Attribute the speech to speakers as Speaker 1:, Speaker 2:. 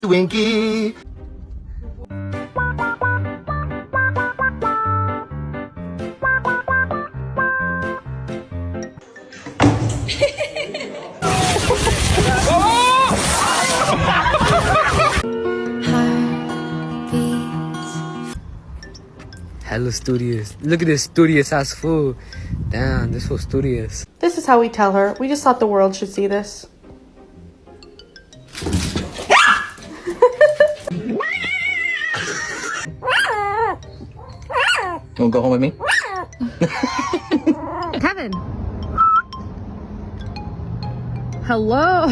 Speaker 1: Twinkie.
Speaker 2: Hella studious. Look at this studious ass fool. Damn, this fool studious.
Speaker 3: This is how we tell her. We just thought the world should see this.
Speaker 1: You wanna go home with me?
Speaker 4: Kevin. Hello.